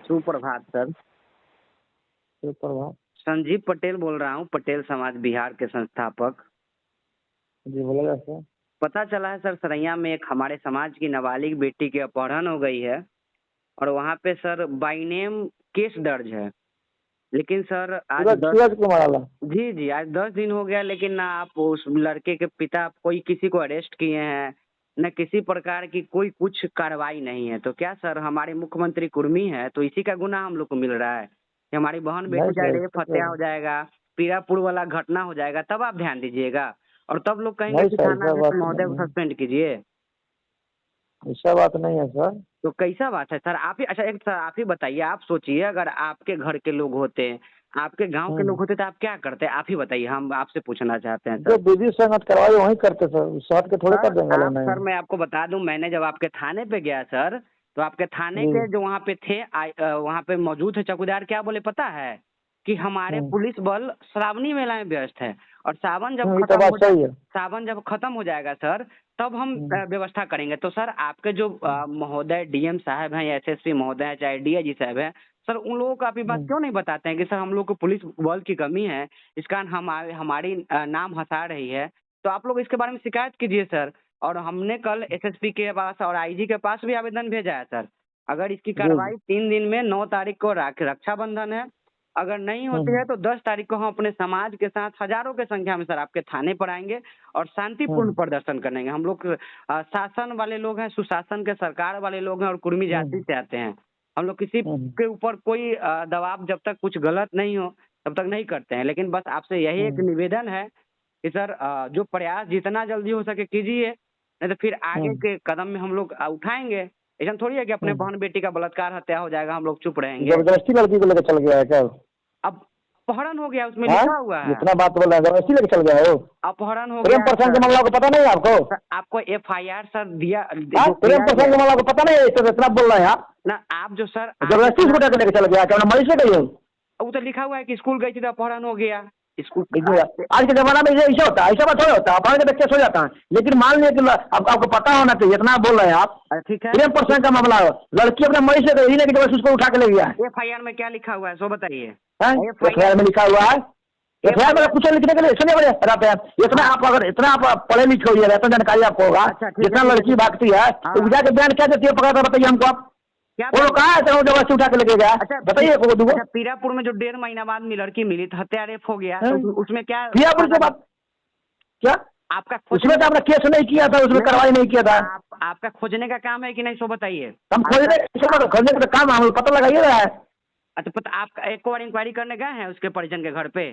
सुप्रभात सर। सुप्रभात। संजीव पटेल बोल रहा हूँ, पटेल समाज बिहार के संस्थापक। जी बोलेगा सर। पता चला है सर, सरैया में एक हमारे समाज की नाबालिग बेटी की अपहरण हो गई है और वहाँ पे सर बाई नेम केस दर्ज है। लेकिन सर आज जी जी आज 10 दिन हो गया, लेकिन ना आप उस लड़के के पिता कोई किसी को अरेस्ट किए हैं, न किसी प्रकार की कोई कुछ कार्रवाई नहीं है। तो क्या सर हमारे मुख्यमंत्री कुर्मी है तो इसी का गुनाह हम लोग को मिल रहा है कि हमारी बहन बेटी का रेप हत्या हो जाएगा, पीरापुर वाला घटना हो जाएगा, तब आप ध्यान दीजिएगा और तब लोग कहेंगे कि थाना महोदय को सस्पेंड कीजिए। ऐसा बात नहीं है सर। तो कैसा बात है सर? आप ही अच्छा एक सर आप ही बताइए, आप सोचिए अगर आपके घर के लोग होते, आपके गांव के लोग होते तो आप क्या करते? आप ही बताइए, हम आपसे पूछना चाहते हैं सर। जो विधि संगत करवाई वही करते सर, शहर के थोड़े कर देंगे। सर मैं आपको बता दूं, मैंने जब आपके थाने पे गया सर, तो आपके थाने के जो वहाँ पे थे वहाँ पे मौजूद है चौकीदार, क्या बोले पता है कि हमारे पुलिस बल श्रावणी मेला में व्यस्त है और सावन जब खत्म हो जाएगा सर तब हम व्यवस्था करेंगे। तो सर आपके जो महोदय डीएम साहब हैं या एसएसपी महोदय हैं चाहे डीआईजी साहब हैं, सर उन लोगों को आप ये बात क्यों नहीं बताते हैं कि सर हम लोग को पुलिस बल की कमी है, इस कारण हमारी नाम हंसा रही है। तो आप लोग इसके बारे में शिकायत कीजिए सर। और हमने कल एसएसपी के पास और आईजी के पास भी आवेदन भेजा है सर। अगर इसकी कार्रवाई 3 दिन में 9 तारीख को रक्षाबंधन है, अगर नहीं होती है तो 10 तारीख को हम अपने समाज के साथ हजारों की संख्या में सर आपके थाने पर आएंगे और शांतिपूर्ण प्रदर्शन करेंगे। हम लोग शासन वाले लोग हैं, सुशासन के सरकार वाले लोग हैं और कुर्मी जाति से आते हैं। हम लोग किसी के ऊपर कोई दबाव जब तक कुछ गलत नहीं हो तब तक नहीं करते हैं। लेकिन बस आपसे यही एक निवेदन है कि सर जो प्रयास जितना जल्दी हो सके कीजिए, नहीं तो फिर आगे के कदम में हम लोग उठाएंगे। ऐसा थोड़ी है कि अपने बहन बेटी का बलात्कार हत्या हो जाएगा हम लोग चुप रहेंगे। जबरदस्ती लड़की को लेकर चल गया है क्या? अब अपहरण हो गया, उसमें लिखा हुआ है। जितना बात बोल रहे हैं जबरदस्ती लेकर चल गया है वो। अपहरण हो गया। प्रेम प्रसंग के मामला को पता नहीं आपको? आपको एफआईआर सर दिया। प्रेम प्रसंग के मामला को पता नहीं है, इतना बोल रहे हैं आप ना। आप जो सर जबरदस्ती को लेकर चल गया क्या? मरीज से गई? वो तो लिखा हुआ है कि स्कूल गई थी तो अपहरण हो गया। स्कूल आज के जमाना में ऐसा होता है, ऐसा बात थोड़ा होता है, अपहरण के बच्चे सो जाता है। लेकिन मान लिया कि आपको पता होना चाहिए, इतना बोल रहे हैं आप। ठीक है, प्रेम प्रसंग का मामला है, लड़की अपने मरीज से गई नहीं कि उसको उठा के ले गया है। एफआईआर में क्या लिखा हुआ है सो बताइए। एफआईआर में लिखा हुआ है, एफआईआर में कुछ लिखने के लिए सुनिए बड़े रहते हैं। इतना आप पढ़े लिखे हुए रहते हैं, जानकारी आपको होगा। जितना लड़की भागती है तो जाके बयान क्या देती है, पकड़ बताइए हमको आप। वो कहा है जबरदस्ती उठा के लेके गया? बताइए। पीरापुर में जो 1.5 महीना बाद लड़की मिली तो हत्या रेप हो गया, तो उसमें क्या पीरापुर के बाद क्या आपका उसमें तो आपने केस नहीं किया था, उसमें कार्रवाई नहीं किया था। आपका खोजने का काम है कि नहीं सो बताइए। हम खोजने का काम हम पता लगाइए रहा है। अच्छा पता, आप एक बार इंक्वायरी करने गए हैं उसके परिजन के घर पे?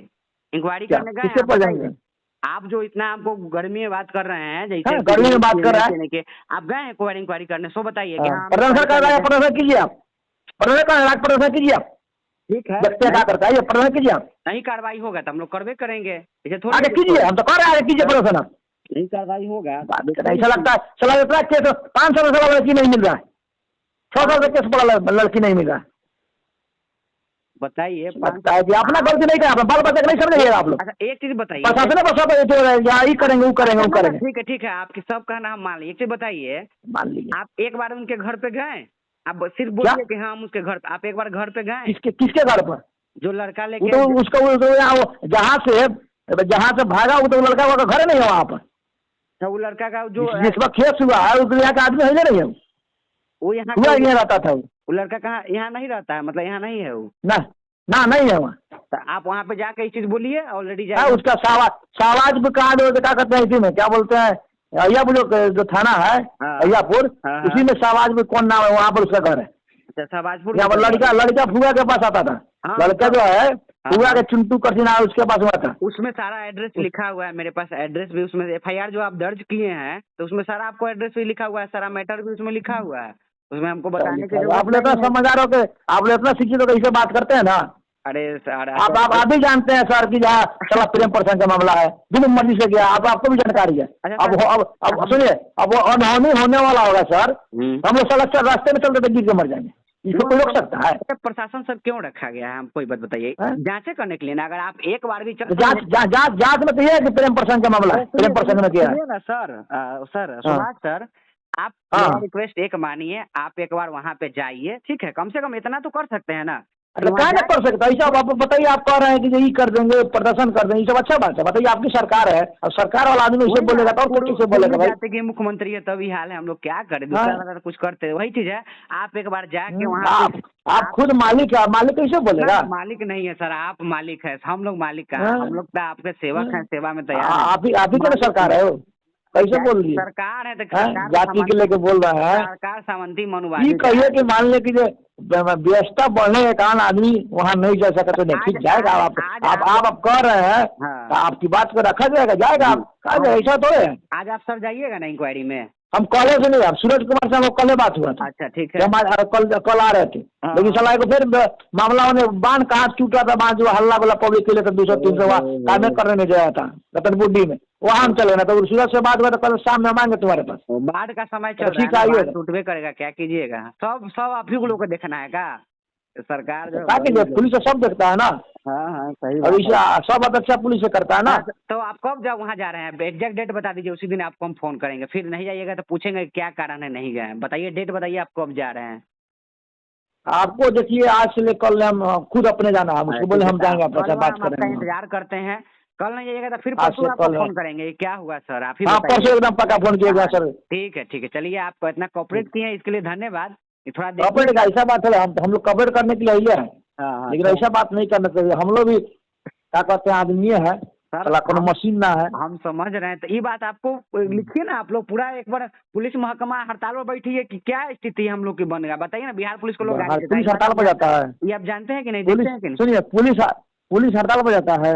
इंक्वायरी करने गए हैं? आप जो इतना आपको गर्मी में बात कर रहे हैं, जैसे गर्मी में बात कर रहे हैं, आप गए हैं इंक्वायरी करने सो बताइए कि हाँ प्रदर्शन कीजिए आप, प्रदर्शन कीजिए आप। ठीक है, क्या करता है ये प्रदर्शन कीजिए आप। नहीं कार्रवाई होगा तो हम लोग करवे करेंगे। आगे कीजिए, हम तो कर रहे हैं, कीजिए प्रदर्शन। नहीं कार्रवाई होगा ऐसा लगता है चला इतना केस 500 वाला लड़की नहीं मिल रहा है, 600 का केस वाला लड़की नहीं मिल रहा है। बताइए अपना गलती नहीं करा, बाल बच्चे नहीं समझेगा आप लोग। अच्छा एक चीज बताइए, प्रशासन ही करेंगे वो करेंगे वो करेंगे। ठीक है आपकी सब कहना हम मान लीजिए। एक चीज बताइए, मान लीजिए आप एक बार उनके घर पे गए? आप सिर्फ बोलिए कि हाँ हम उसके घर पे, आप एक बार घर पे गए? किसके घर पर? जो लड़का लेके उसका जहाँ से भागा वो तो लड़का का घर नहीं है वहाँ पर। वो लड़का का जो जिस वक्त केस हुआ है उस यहाँ का आदमी है नहीं है, वो यहाँ रहता था। वो लड़का कहाँ यहाँ नहीं रहता है, मतलब यहाँ नहीं है वो ना नहीं है वहाँ। तो आप वहाँ पे जाके ये चीज बोलिए ऑलरेडी उसका सावाज भी कहा क्या कहते हैं, इसी में क्या बोलते हैं, अय्यापुर जो थाना है अय्यापुर, उसी में सावाज में कौन नाम है वहाँ पर उसका घर है। अच्छा शाहबाजपुर। यहाँ पर लड़का फुआ के पास आता था। लड़का जो है फुआ के चुंटू करसीना उसके पास हुआ था। उसमें सारा एड्रेस लिखा हुआ है, मेरे पास एड्रेस भी उसमें, एफआईआर जो आप दर्ज किए हैं तो उसमें सारा आपको एड्रेस भी लिखा हुआ है, सारा मैटर भी उसमें लिखा हुआ है। उसमें हमको बताने के आप लोग इतना समझदार हो के आप लोग इतना शिक्षित होकर इसे बात करते हैं ना। अरे सर आप भी जानते हैं सर कि जहाँ चला प्रेम प्रसंग का मामला है, जिन मर्जी से गया, आपको भी जानकारी है। अब सुनिए, अब वो अनहोनी होने वाला होगा सर, हम लोग सड़क रास्ते में चलते गिर के मर जाएंगे, इसको कोई रोक सकता है? प्रशासन सर क्यों रखा गया है, हमको बात बताइए। जांचें करने के लिए ना, अगर आप एक बार भी जांच में तो ये है कि प्रेम प्रसंग का मामला है, प्रेम प्रसंग में किया है ना सर। सुभाष सर आप हाँ। मेरा रिक्वेस्ट एक मानिए, आप एक बार वहाँ पे जाइए, ठीक है, कम से कम इतना तो कर सकते हैं ना। अरे क्या नहीं कर सकता ऐसा? आप बताइए, आप कह रहे हैं कि यही कर देंगे, प्रदर्शन कर देंगे, ये सब अच्छा बात है। बताइए, आपकी सरकार है, और सरकार वाला आदमी ऐसे बोलेगा तो और कैसे बोलेगा भाई? जाते कि मुख्यमंत्री है तभी हाल है, हम लोग क्या करें, हाँ। दूसरा वाला तो कुछ करते, वही चीज है। आप एक बार जाके वहाँ आप खुद मालिक है, मालिक कैसे बोलेगा? मालिक नहीं है सर, आप मालिक है, हम लोग मालिक का, हाँ। हम लोग तो आपके सेवक हैं, सेवा में तैयार हैं। आप ही की ना सरकार है वो, कैसे बोल रही है? सरकार है तो सरकार जाति के लेके बोल रहा है। सरकार सामंती ये मनुवादी कहिए कि मान ले कि जो व्यवस्था बढ़ने के कारण आदमी वहाँ नहीं जा सका तो नहीं, ठीक जाएगा। आप कह रहे हैं तो आपकी बात को रखा जाएगा, जाएगा कहा जाएगा, ऐसा तो है। आज आप सर जाइएगा ना इंक्वायरी में? हम कल से नहीं, आप सूरज कुमार से हम लोग कल बात हुआ था। अच्छा ठीक है। हमारे कल आ रहे थे, लेकिन सलाह को फिर मामला उन्हें बांध कहाँ टूटा था, बांध जो हल्ला वाला पब्लिक के लेकर 200-300 वहाँ काम करने नहीं गया था रतनपुर में, वहाँ हम चले ना। तो सूरज से बात हुआ तो कल शाम में हम आएंगे तुम्हारे पास। बाढ़ का समय चल ठीक रहा है, आइएगा, टूटवे करेगा, क्या कीजिएगा? सब आप ही लोग को देखना है का? सरकार जो पुलिस सब देखता है ना। हाँ सही और इसे सब अच्छा पुलिस से करता है ना। तो आप कब जब वहाँ जा रहे हैं, एग्जैक्ट डेट बता दीजिए, उसी दिन आपको हम फोन करेंगे। फिर नहीं जाइएगा तो पूछेंगे क्या कारण है नहीं गए, बताइए डेट बताइए, आप कब जा रहे हैं? आपको देखिए, आज से लेकर कल हम खुद अपने जाना है, उसको बोले हम जाएंगे, आपके साथ बात करेंगे। इंतजार करते हैं, कल नहीं जाइएगा तो फिर परसों आपको फोन करेंगे। क्या हुआ सर, आप ही परसों एकदम पक्का फोन किएगा सर। ठीक है, चलिए, आप इतना कॉपरेट किए हैं इसके लिए धन्यवाद। थोड़ा कॉपरेट का ऐसा बात है, हम लोग कॉपरेट करने के लिए ही है, लेकिन ऐसा बात नहीं करना चाहिए। हम लोग भी क्या कहते हैं, आदमी है सर, मशीन ना है। हम समझ रहे हैं, तो ये बात आपको लिखिए ना, आप लोग पूरा एक बार पुलिस महकमा हड़ताल पर बैठी है कि क्या स्थिति हम लोग की बनेगा, बताइए ना। बिहार पुलिस को लोग पुलिस हड़ताल पर जाता है, ये आप जानते हैं कि नहीं? सुनिए, पुलिस हड़ताल पर जाता है।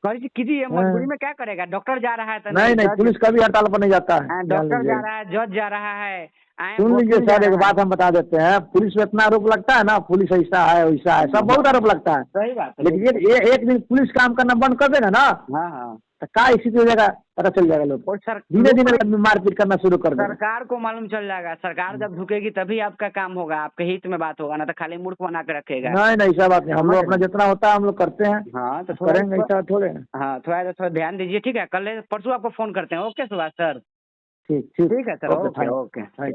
कीजिए, मजबूरी में क्या करेगा, डॉक्टर जा रहा है तो नहीं, पुलिस कभी हड़ताल पर नहीं जाता है। डॉक्टर जा रहा है, जज जा रहा है। सुन लीजिए सर, एक बात हम बता देते हैं, पुलिस में इतना आरोप लगता है ना, पुलिस ऐसा है वैसा है, सब बहुत आरोप लगता है। सही बात है, लेकिन ये एक दिन पुलिस काम करना बंद कर देगा ना, तो क्या स्थिति हो जाएगा पता चल जाएगा। लोग धीरे धीरे मारपीट करना शुरू कर देगा। सरकार को मालूम चल जाएगा, सरकार जब झुकेगी तभी आपका काम होगा, आपके हित में बात होगा, ना तो खाली मूर्ख बना के रखेगा। नहीं, ऐसा बात नहीं, हम लोग अपना जितना होता है हम लोग करते हैं। हाँ तो करेंगे, ऐसा थोड़े। हाँ, थोड़ा ध्यान दीजिए, ठीक है। कल परसों आपको फोन करते हैं। ओके सुभाष सर, ठीक है सर, ओके।